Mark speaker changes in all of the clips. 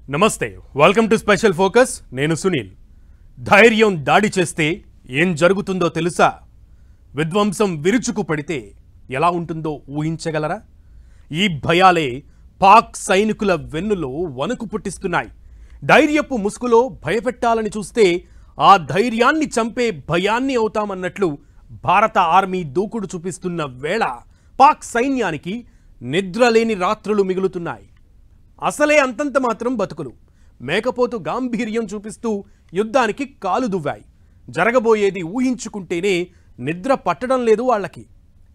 Speaker 1: నమస్తే welcome to special focus నేను సునీల్ ధైర్యం దాడి చేస్తే ఏం జరుగుతుందో తెలుసా విధ్వంసం విరుచుకు పడితే ఎలా ఉంటుందో ఊహించగలరా ఈ భయాలే పాక్ సైనికుల వెన్నులో వణుకు పుట్టిస్తున్నాయి ధైర్యపు ముసుగులో భయపెట్టాలని చూస్తే ఆ ధైర్యాన్ని చంపే భయాన్ని అవుతామన్నట్లు భారత ఆర్మీ దూకుడు చూపిస్తున్న వేళ పాక్ సైన్యానికి నిద్రలేని రాత్రులు మిగులుతున్నాయి అసలే అంతంత మాత్రం బతుకులు మేకపోతు గాంభీర్యం చూపిస్తూ యుద్ధానికి కాలు దువ్వాయి జరగబోయేది ఊహించుకుంటేనే నిద్ర పట్టడం లేదు వాళ్ళకి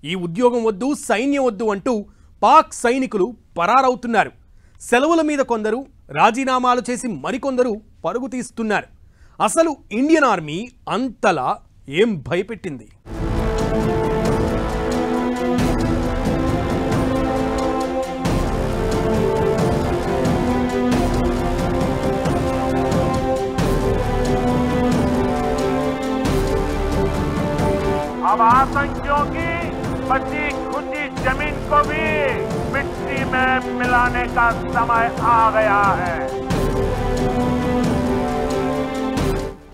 Speaker 1: ఈ ఉద్యోగం వద్దు సైన్యం వద్దు అంటూ పాక్ సైనికులు పరారవుతున్నారు సెలవుల మీద కొందరు రాజీనామాలు చేసి మరికొందరు పరుగు తీస్తున్నారు అసలు ఇండియన్ ఆర్మీ అంతలా ఏం భయపెట్టింది
Speaker 2: अब आतंकियों की बची खुदी जमीन को भी मिट्टी में मिलाने का समय आ गया है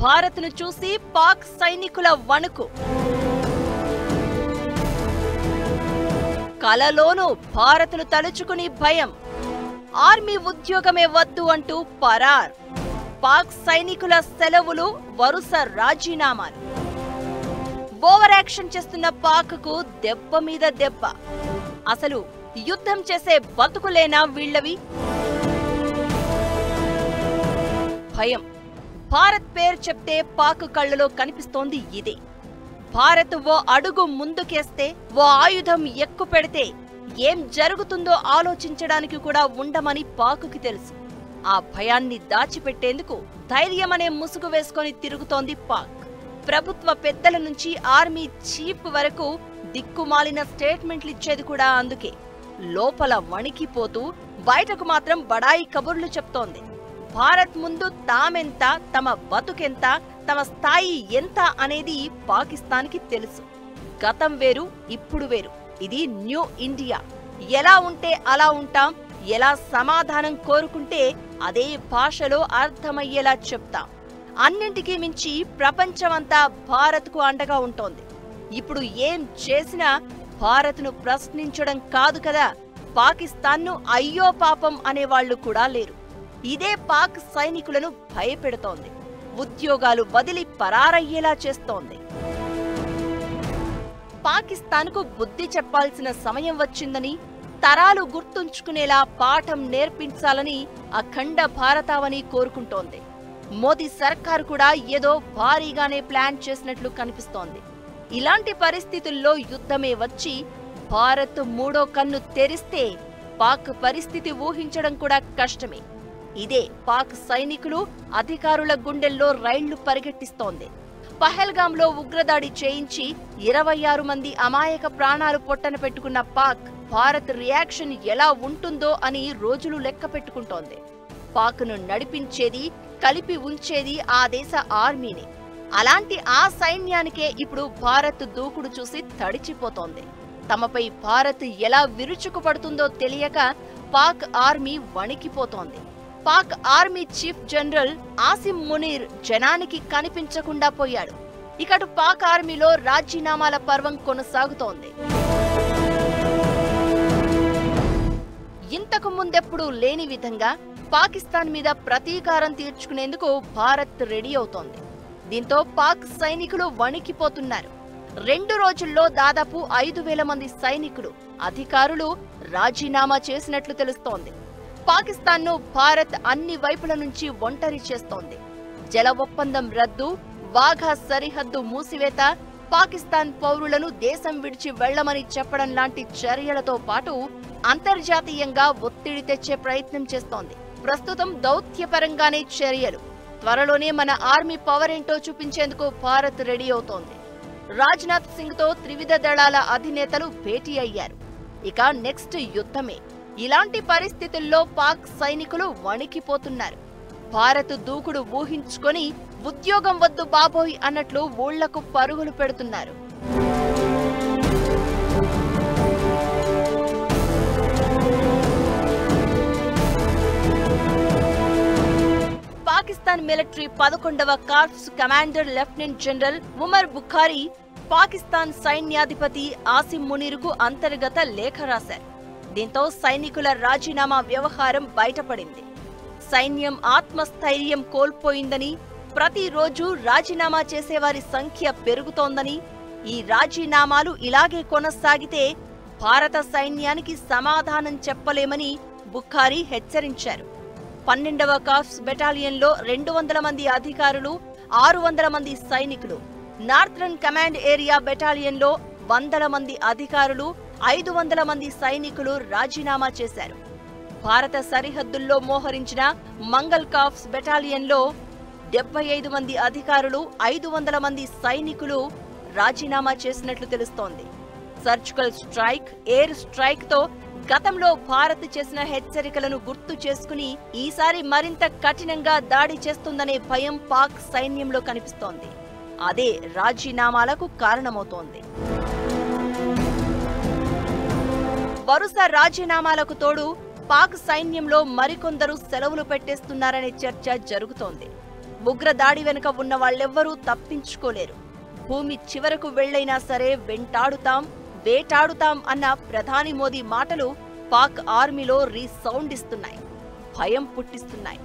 Speaker 3: भारत नु चूसी पाक सैनिकुల వణుకు కలలోను భారత్ ను తలుచుకుని భయం ఆర్మీ ఉద్యోగమే వద్దు అంటూ పరార్ పాక్ సైనికుల సెలవులు వరుస రాజీనామాలు ఓవర్ యాక్షన్ చేస్తున్న పాక్ కు దెబ్బ మీద దెబ్బ అసలు యుద్ధం చేసే బతుకులేనా వీళ్ళవి భయం భారత్ పేరు చెప్తే పాక్ కళ్ళలో కనిపిస్తోంది ఇదే భారత్ ఓ అడుగు ముందుకేస్తే ఓ ఆయుధం ఎక్కు పెడితే ఏం జరుగుతుందో ఆలోచించడానికి కూడా ఉండమని పాకుకి తెలుసు ఆ భయాన్ని దాచిపెట్టేందుకు ధైర్యమనే ముసుగు వేసుకొని తిరుగుతోంది పాక్ ప్రభుత్వ పెద్దల నుంచి ఆర్మీ చీఫ్ వరకు దిక్కుమాలిన స్టేట్మెంట్లు ఇచ్చేది కూడా అందుకే లోపల వణికిపోతూ బయటకు మాత్రం బడాయి కబుర్లు చెప్తోంది భారత్ ముందు తామెంత తమ బతుకెంత తమ స్థాయి ఎంత అనేది పాకిస్తాన్కి తెలుసు గతం వేరు ఇప్పుడు వేరు ఇది న్యూ ఇండియా ఎలా ఉంటే అలా ఉంటాం ఎలా సమాధానం కోరుకుంటే అదే భాషలో అర్థమయ్యేలా చెప్తాం అన్నింటికీ మించి ప్రపంచమంతా భారత్కు అండగా ఉంటోంది ఇప్పుడు ఏం చేసినా భారత్ను ప్రశ్నించడం కాదు కదా పాకిస్తాన్ను అయ్యో పాపం అనేవాళ్లు కూడా లేరు ఇదే పాక్ సైనికులను భయపెడుతోంది ఉద్యోగాలు వదిలి పరారయ్యేలా చేస్తోంది పాకిస్తాన్కు బుద్ధి చెప్పాల్సిన సమయం వచ్చిందని తరాలు గుర్తుంచుకునేలా పాఠం నేర్పించాలని అఖండ భారతావని కోరుకుంటోంది మోదీ సర్కార్ కూడా ఏదో భారీగానే ప్లాన్ చేసినట్లు కనిపిస్తోంది ఇలాంటి పరిస్థితుల్లో యుద్ధమే వచ్చి భారత్ మూడో కన్ను తెరిస్తే పాక్ పరిస్థితి ఊహించడం కూడా కష్టమే ఇదే పాక్ సైనికులు అధికారుల గుండెల్లో రైళ్లు పరిగెట్టిస్తోంది పహల్గాంలో ఉగ్రదాడి చేయించి 26 మంది అమాయక ప్రాణాలు పొట్టన పెట్టుకున్న పాక్ భారత్ రియాక్షన్ ఎలా ఉంటుందో అని రోజులు లెక్క పెట్టుకుంటోంది పాక్ను నడిపించేది కలిపి ఉంచేది ఆ దేశ ఆర్మీని అలాంటి ఆ సైన్యానికే ఇప్పుడు భారత్ దూకుడు చూసి తడిచిపోతోంది తమపై భారత్ ఎలా విరుచుకుపడుతుందో తెలియక పాక్ ఆర్మీ వణికిపోతోంది Pak army chief general Asim Munir జనానికి కనిపించకుండా పోయాడు ఇకటు పాక్ ఆర్మీలో రాజీనామాల పర్వం కొనసాగుతోంది ఇంతకు ముందెప్పుడూ లేని విధంగా పాకిస్తాన్ మీద ప్రతీకారం తీర్చుకునేందుకు భారత్ రెడీ అవుతోంది దీంతో పాక్ సైనికులు వణికిపోతున్నారు 2 రోజుల్లో దాదాపు 5,000 మంది సైనికులు అధికారులు రాజీనామా చేసినట్లు తెలుస్తోంది పాకిస్తాన్ను భారత్ అన్ని వైపుల నుంచి ఒంటరి చేస్తోంది జల ఒప్పందం రద్దు వాఘా సరిహద్దు మూసివేత పాకిస్తాన్ పౌరులను దేశం విడిచి వెళ్లమని చెప్పడం లాంటి చర్యలతో పాటు అంతర్జాతీయంగా ఒత్తిడి తెచ్చే ప్రయత్నం చేస్తోంది ప్రస్తుతం దౌత్యపరంగానే చర్యలు త్వరలోనే మన ఆర్మీ పవర్ ఏంటో చూపించేందుకు భారత్ రెడీ అవుతోంది రాజ్నాథ్ సింగ్ తో త్రివిధ దళాల అధినేతలు భేటీ అయ్యారు ఇక నెక్స్ట్ యుద్ధమే ఇలాంటి పరిస్థితుల్లో పాక్ సైనికులు వణికిపోతున్నారు భారత్ దూకుడు ఊహించుకొని ఉద్యోగం వద్దు బాబోయ్ అన్నట్లు ఊళ్లకు పరుగులు పెడుతున్నారు పాకిస్తాన్ మిలిటరీ 11వ corps commander lieutenant general Umar Bukhari Pakistan సైన్యాధిపతి ఆసిమ్ మునీర్కు అంతర్గత లేఖ రాశారు. దీంతో సైనికుల రాజీనామా వ్యవహారం బయటపడింది. సైన్యం ఆత్మస్థైర్యం కోల్పోయిందని, ప్రతిరోజు రాజీనామా చేసేవారి సంఖ్య పెరుగుతోందని, ఈ రాజీనామాలు ఇలాగే కొనసాగితే భారత సైన్యానికి సమాధానం చెప్పలేమని బుఖారీ హెచ్చరించారు. 12వ కార్ప్స్ బెటాలియన్లో 200 మంది అధికారులు, 600 మంది సైనికులు, నార్థరన్ కమాండ్ ఏరియా బెటాలియన్లో 100 మంది అధికారులు, 500 మంది సైనికులు రాజీనామా చేశారు. భారత సరిహద్దుల్లో మోహరించిన మంగల్ కార్ప్స్ బెటాలియన్లో 75 మంది అధికారులు, 500 మంది సైనికులు రాజీనామా చేసినట్లు తెలుస్తోంది. సర్జికల్ స్ట్రైక్, ఎయిర్ స్ట్రైక్ తో గతంలో భారత్ చేసిన హెచ్చరికలను గుర్తు చేసుకుని ఈసారి మరింత కఠినంగా దాడి చేస్తుందనే భయం పాక్ సైన్యంలో కనిపిస్తోంది. అదే రాజీనామాలకు కారణమవుతోంది. వరుస రాజీనామాలకు తోడు పాక్ సైన్యంలో మరికొందరు సెలవులు పెట్టేస్తున్నారనే చర్చ జరుగుతోంది. ఉగ్ర దాడి వెనుక ఉన్న వాళ్ళెవ్వరూ తప్పించుకోలేరు. భూమి చివరకు వెళ్లైనా సరే వెంటాడుతాం, వేటాడుతాం అన్న ప్రధాని మోదీ మాటలు పాక్ ఆర్మీలో రీసౌండ్ ఇస్తున్నాయి, భయం పుట్టిస్తున్నాయి.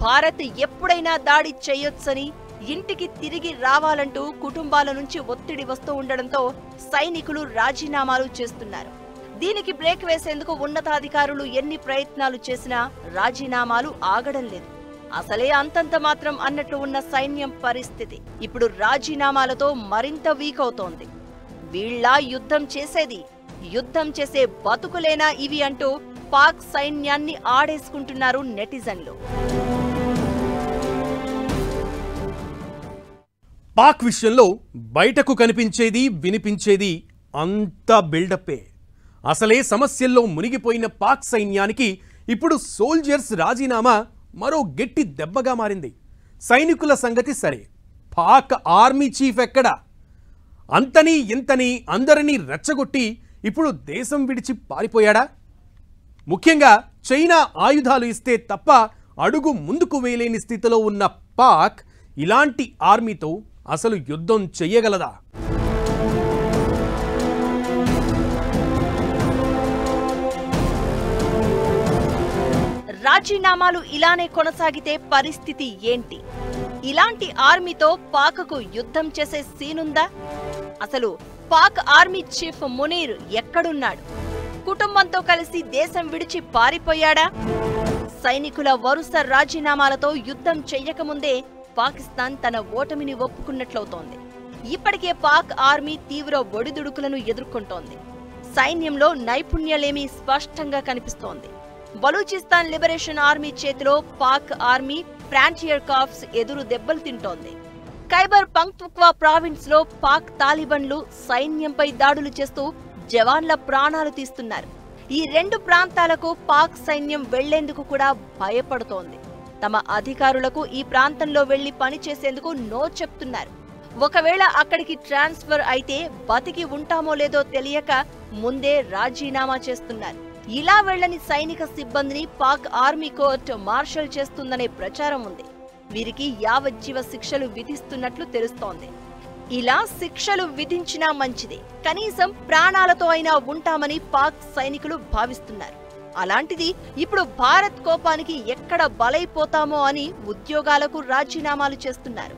Speaker 3: భారత్ ఎప్పుడైనా దాడి చేయొచ్చని, ఇంటికి తిరిగి రావాలంటూ కుటుంబాల నుంచి ఒత్తిడి వస్తూ ఉండడంతో సైనికులు రాజీనామాలు చేస్తున్నారు. దీనికి బ్రేక్ వేసేందుకు ఉన్నతాధికారులు ఎన్ని ప్రయత్నాలు చేసినా రాజీనామాలు ఆగడం లేదు. అసలే అంతంత మాత్రం అన్నట్లు ఉన్న సైన్యం పరిస్థితి ఇప్పుడు రాజీనామాలతో మరింత వీక్ అవుతోంది. వీళ్ళ యుద్ధం చేసేది, యుద్ధం చేసే బతుకులేనా ఇవి అంటూ పాక్ సైన్యాన్ని ఆడేసుకుంటున్నారు నెటిజన్లు.
Speaker 1: పాక్ విషయంలో బయటకు కనిపించేది, వినిపించేది అంతా బిల్డప్పే. అసలే సమస్యల్లో మునిగిపోయిన పాక్ సైన్యానికి ఇప్పుడు సోల్జర్స్ రాజీనామా మరో గట్టి దెబ్బగా మారింది. సైనికుల సంగతి సరే, పాక్ ఆర్మీ చీఫ్ ఎక్కడా? అంతనీ ఇంతనీ అందరినీ రెచ్చగొట్టి ఇప్పుడు దేశం విడిచి పారిపోయాడా? ముఖ్యంగా చైనా ఆయుధాలు ఇస్తే తప్ప అడుగు ముందుకు వేయలేని స్థితిలో ఉన్న పాక్ ఇలాంటి ఆర్మీతో అసలు యుద్ధం చెయ్యగలదా?
Speaker 3: రాజీనామాలు ఇలానే కొనసాగితే పరిస్థితి ఏంటి? ఇలాంటి ఆర్మీతో పాక్కు యుద్ధం చేసే సీనుందా? అసలు పాక్ ఆర్మీ చీఫ్ మునీర్ ఎక్కడున్నాడు? కుటుంబంతో కలిసి దేశం విడిచి పారిపోయాడా? సైనికుల వరుస రాజీనామాలతో యుద్ధం చెయ్యకముందే పాకిస్తాన్ తన ఓటమిని ఒప్పుకున్నట్లవుతోంది. ఇప్పటికే పాక్ ఆర్మీ తీవ్ర ఒడిదుడుకులను ఎదుర్కొంటోంది. సైన్యంలో నైపుణ్యలేమీ స్పష్టంగా కనిపిస్తోంది. బలూచిస్తాన్ లిబరేషన్ ఆర్మీ చేతిలో పాక్ ఆర్మీ ఫ్రాంటియర్ కార్ప్స్ ఎదురు దెబ్బలు తింటోంది. ఖైబర్ పఖ్తూన్ఖ్వా ప్రావిన్స్ లో పాక్ తాలిబన్లు సైన్యంపై దాడులు చేస్తూ జవాన్ల ప్రాణాలు తీస్తున్నారు. ఈ రెండు ప్రాంతాలకు పాక్ సైన్యం వెళ్లేందుకు కూడా భయపడుతోంది. తమ అధికారులకు ఈ ప్రాంతంలో వెళ్లి పనిచేసేందుకు నో చెప్తున్నారు. ఒకవేళ అక్కడికి ట్రాన్స్ఫర్ అయితే బతికి ఉంటామో లేదో తెలియక ముందే రాజీనామా చేస్తున్నారు. ఇలా వెళ్లని సైనిక సిబ్బందిని పాక్ ఆర్మీ కోర్టు మార్షల్ చేస్తుందనే ప్రచారం ఉంది. వీరికి యావజ్జీవ శిక్షలు విధిస్తున్నట్లు తెలుస్తోంది. ఇలా శిక్షలు విధించినా మంచిదే, కనీసం ప్రాణాలతో అయినా ఉంటామని పాక్ సైనికులు భావిస్తున్నారు. అలాంటిది ఇప్పుడు భారత్ కోపానికి ఎక్కడ బలైపోతామో అని ఉద్యోగాలకు రాజీనామాలు చేస్తున్నారు.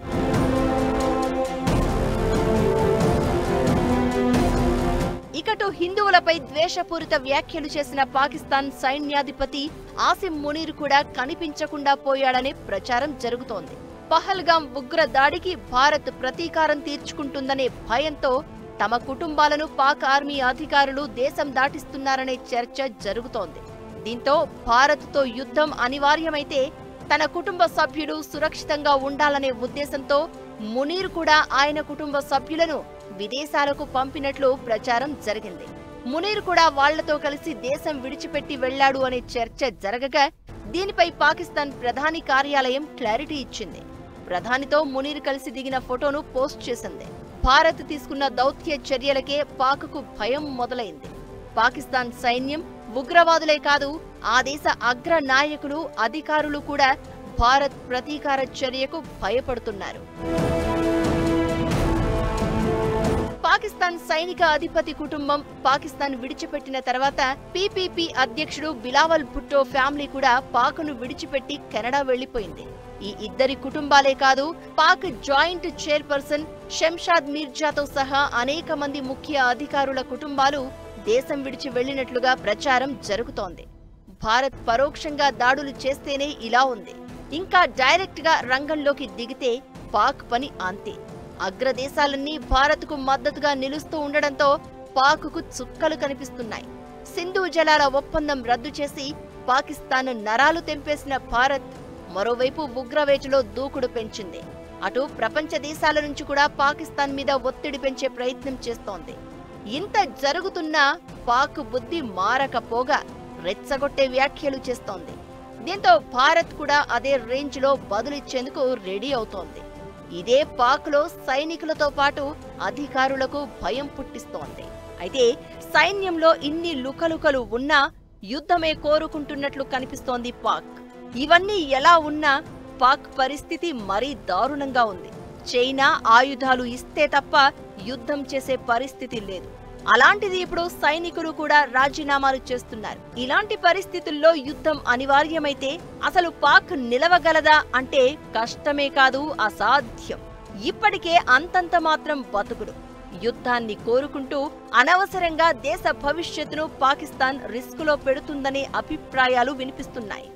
Speaker 3: ఇకటు హిందువులపై ద్వేషపూరిత వ్యాఖ్యలు చేసిన పాకిస్తాన్ సైన్యాధిపతి ఆసిమ్ మునీర్ కూడా కనిపించకుండా పోయాడనే ప్రచారం జరుగుతోంది. పహల్గాం ఉగ్ర దాడికి భారత్ ప్రతీకారం తీర్చుకుంటుందనే భయంతో తమ కుటుంబాలను పాక్ ఆర్మీ అధికారులు దేశం దాటిస్తున్నారనే చర్చ జరుగుతోంది. దీంతో భారత్తో యుద్ధం అనివార్యమైతే తన కుటుంబ సభ్యులు సురక్షితంగా ఉండాలనే ఉద్దేశంతో మునీర్ కూడా ఆయన కుటుంబ సభ్యులను విదేశాలకు పంపినట్లు ప్రచారం జరిగింది. మునీర్ కూడా వాళ్లతో కలిసి దేశం విడిచిపెట్టి వెళ్లాడు అనే చర్చ జరగగా దీనిపై పాకిస్తాన్ ప్రధాని కార్యాలయం క్లారిటీ ఇచ్చింది. ప్రధానితో మునీర్ కలిసి దిగిన ఫోటోను పోస్ట్ చేసింది. భారత్ తీసుకున్న దౌత్య చర్యలకే పాక్కు భయం మొదలైంది. పాకిస్తాన్ సైన్యం, ఉగ్రవాదులే కాదు, ఆ దేశ అగ్ర నాయకులు, అధికారులు కూడా భారత్ ప్రతీకార చర్యకు భయపడుతున్నారు. పాకిస్తాన్ సైనిక అధిపతి కుటుంబం పాకిస్తాన్ విడిచిపెట్టిన తర్వాత పీపీపీ అధ్యక్షుడు బిలావల్ భుట్టో ఫ్యామిలీ కూడా పాక్ను విడిచిపెట్టి కెనడా వెళ్లిపోయింది. ఈ ఇద్దరి కుటుంబాలే కాదు, పాక్ జాయింట్ చైర్పర్సన్ షంషాద్ మీర్జాతో సహా అనేక మంది ముఖ్య అధికారుల కుటుంబాలు దేశం విడిచి వెళ్లినట్లుగా ప్రచారం జరుగుతోంది. భారత్ పరోక్షంగా దాడులు చేస్తేనే ఇలా ఉంది, ఇంకా డైరెక్ట్ గా రంగంలోకి దిగితే పాక్ పని అంతే. అగ్రదేశాలన్నీ భారత్కు మద్దతుగా నిలుస్తూ ఉండడంతో పాక్కు చుక్కలు కనిపిస్తున్నాయి. సింధు జలాల ఒప్పందం రద్దు చేసి పాకిస్తాన్ నరాలు తెంపేసిన భారత్ మరోవైపు ఉగ్రవేటలో దూకుడు పెంచింది. అటు ప్రపంచ దేశాల నుంచి కూడా పాకిస్తాన్ మీద ఒత్తిడి పెంచే ప్రయత్నం చేస్తోంది. ఇంత జరుగుతున్నా పాక్ బుద్ధి మారకపోగా రెచ్చగొట్టే వ్యాఖ్యలు చేస్తోంది. దీంతో భారత్ కూడా అదే రేంజ్ లో బదులిచ్చేందుకు రెడీ అవుతోంది. ఇదే పాక్లో సైనికులతో పాటు అధికారులకు భయం పుట్టిస్తోంది. అయితే సైన్యంలో ఇన్ని లుకలుకలు ఉన్నా యుద్ధమే కోరుకుంటున్నట్లు కనిపిస్తోంది పాక్. ఇవన్నీ ఎలా ఉన్నా పాక్ పరిస్థితి మరీ దారుణంగా ఉంది. చైనా ఆయుధాలు ఇస్తే తప్ప యుద్ధం చేసే పరిస్థితి లేదు. అలాంటిది ఇప్పుడు సైనికులు కూడా రాజీనామాలు చేస్తున్నారు. ఇలాంటి పరిస్థితుల్లో యుద్ధం అనివార్యమైతే అసలు పాక్ నిలవగలదా అంటే కష్టమే కాదు, అసాధ్యం. ఇప్పటికే అంతంత మాత్రం బతుకుడు. యుద్ధాన్ని కోరుకుంటూ అనవసరంగా దేశ భవిష్యత్తును పాకిస్తాన్ రిస్కులో పెడుతుందనే అభిప్రాయాలు వినిపిస్తున్నాయి.